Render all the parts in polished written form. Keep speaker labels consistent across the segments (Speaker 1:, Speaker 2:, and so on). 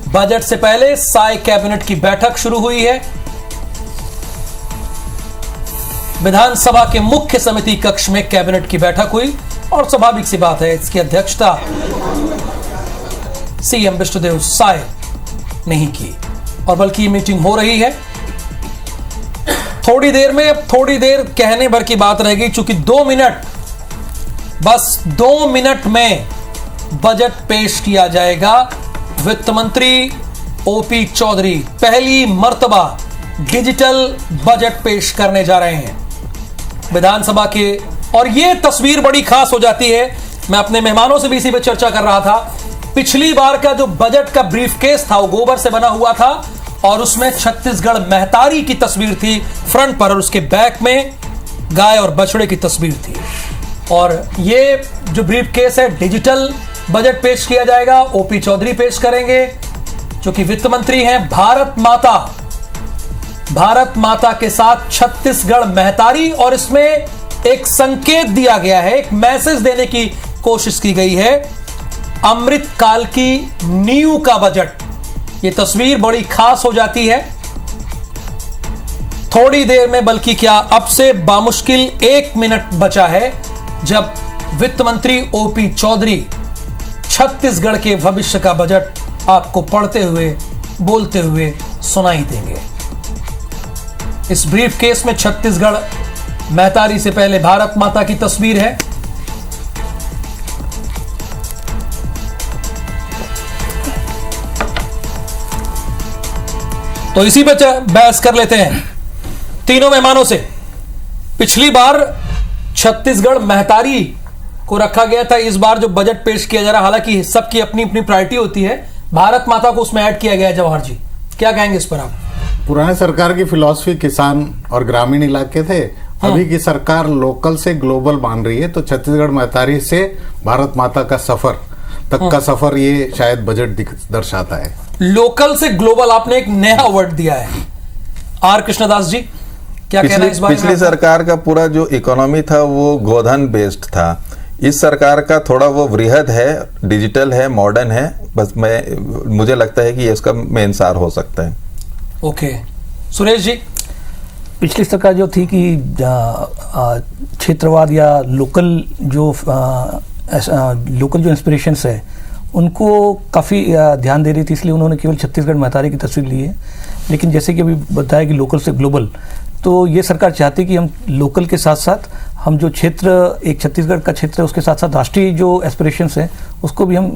Speaker 1: Budget से पहले Sai cabinet की बैठक शुरू हुई है। विधानसभा के मुख्य समिति कक्ष में कैबिनेट की बैठक हुई और स्वाभाविक सी बात है, इसकी अध्यक्षता सीएम विष्णुदेव साय नहीं की और बल्कि मीटिंग हो रही है। थोड़ी देर में, अब थोड़ी देर कहने भर की बात रह गई, चूंकि 2 मिनट, बस 2 मिनट में बजट पेश किया जाएगा। वित्त मंत्री ओपी चौधरी पहली मर्तबा डिजिटल बजट पेश करने जा रहे हैं विधानसभा के, और यह तस्वीर बड़ी खास हो जाती है। मैं अपने मेहमानों से भी इसी पे चर्चा कर रहा था। पिछली बार का जो बजट का ब्रीफकेस था वो गोबर से बना हुआ था और उसमें छत्तीसगढ़ महतारी की तस्वीर थी फ्रंट पर और उसके बैक में गाय और बछड़े की तस्वीर थी। और ये जो ब्रीफकेस है, डिजिटल बजट पेश किया जाएगा। ओपी चौधरी पेश करेंगे जो कि वित्त मंत्री हैं। भारत माता के साथ छत्तीसगढ़ महतारी, और इसमें एक संकेत दिया गया है, एक मैसेज देने की कोशिश की गई है। अमृत काल की नींव का बजट, यह तस्वीर बड़ी खास हो जाती है। थोड़ी देर में, बल्कि क्या अब से बामुश्किल 1 मिनट बचा है जब वित्त मंत्री ओपी चौधरी छत्तीसगढ़ के भविष्य का बजट आपको पढ़ते हुए, बोलते हुए सुनाई देंगे। इस ब्रीफकेस में छत्तीसगढ़ महतारी से पहले भारत माता की तस्वीर है। तो इसी पे बहस कर लेते हैं तीनों मेहमानों से। पिछली बार छत्तीसगढ़ महतारी को रखा गया था, इस बार जो बजट पेश किया जा रहा, हालांकि सबकी अपनी अपनी प्रायोरिटी होती है, भारत माता को उसमें ऐड किया गया है। जवाहर जी, क्या कहेंगे इस पर आप?
Speaker 2: पुराने सरकार की फिलॉसफी किसान और ग्रामीण इलाके थे, अभी की सरकार लोकल से ग्लोबल मान रही है, तो छत्तीसगढ़ महतारी से भारत माता का सफर तक का सफर ये शायद बजट दर्शाता है। बालोकल से ग्लोबल, आपने एक नया वर्ड दिया है। आर कृष्णदास जी, क्या कहना है इस बारे में?
Speaker 3: पिछली सरकार का पूरा जो इकोनॉमी था वो गोधन बेस्ड था। इस सरकार का थोड़ा वो वृहद है, डिजिटल है, मॉडर्न है। बस मुझे लगता है कि ये इसका मेन सार हो सकता है।
Speaker 1: ओके, सुरेश जी।
Speaker 4: पिछली सरकार जो थी कि क्षेत्रवाद या लोकल जो इंस्पिरेशंस है उनको काफ़ी ध्यान दे रही थी, इसलिए उन्होंने केवल छत्तीसगढ़ महतारी की तस्वीर ली है। लेकिन जैसे कि अभी बताया कि लोकल से ग्लोबल, तो ये सरकार चाहती कि हम लोकल के साथ साथ हम जो क्षेत्र, एक छत्तीसगढ़ का क्षेत्र है, उसके साथ साथ राष्ट्रीय जो एस्पिरेशंस हैं उसको भी हम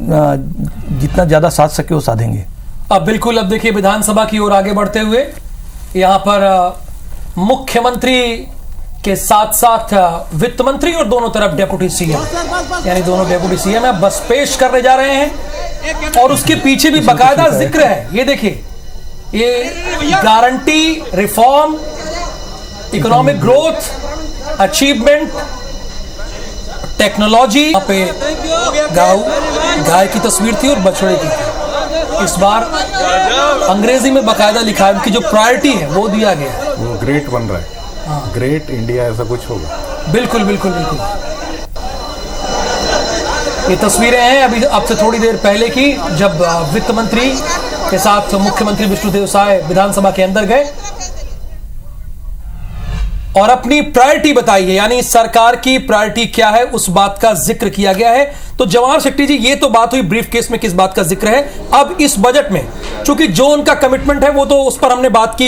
Speaker 4: जितना ज़्यादा साध सके वो साधेंगे।
Speaker 1: अब बिल्कुल, अब देखिए विधानसभा की ओर आगे बढ़ते हुए यहाँ पर मुख्यमंत्री के साथ साथ वित्त मंत्री और दोनों तरफ डेप्यूटी सीएम, यानी दोनों डेप्यूटी सीएम है, बस पेश करने जा रहे हैं। और उसके पीछे भी बाकायदा जिक्र है, ये देखिए, ये guarantee, reform, economic growth, achievement, technology. यहाँ पे गाय की तस्वीर थी और बछड़े की थी। इस बार अंग्रेजी में बाकायदा लिखा है, उनकी जो प्रायोरिटी है वो दिया गया है।
Speaker 2: वो ग्रेट बन रहा है। हाँ। ग्रेट इंडिया ऐसा कुछ होगा।
Speaker 1: बिल्कुल बिल्कुल बिल्कुल। ये तस्वीरें हैं अभी अब से थोड़ी देर पहले की, जब वित्त मंत्री के साथ मुख्यमंत्री विष्णुदेव साय विधानसभा के अंदर गए और अपनी प्रायोरिटी बताई है, यानी सरकार की प्रायोरिटी क्या है उस बात का जिक्र किया गया है। तो जवाहर शेट्टी जी, ये तो बात हुई ब्रीफकेस में किस बात का जिक्र है। अब इस बजट में चूंकि जो उनका कमिटमेंट है वो तो उस पर हमने बात की।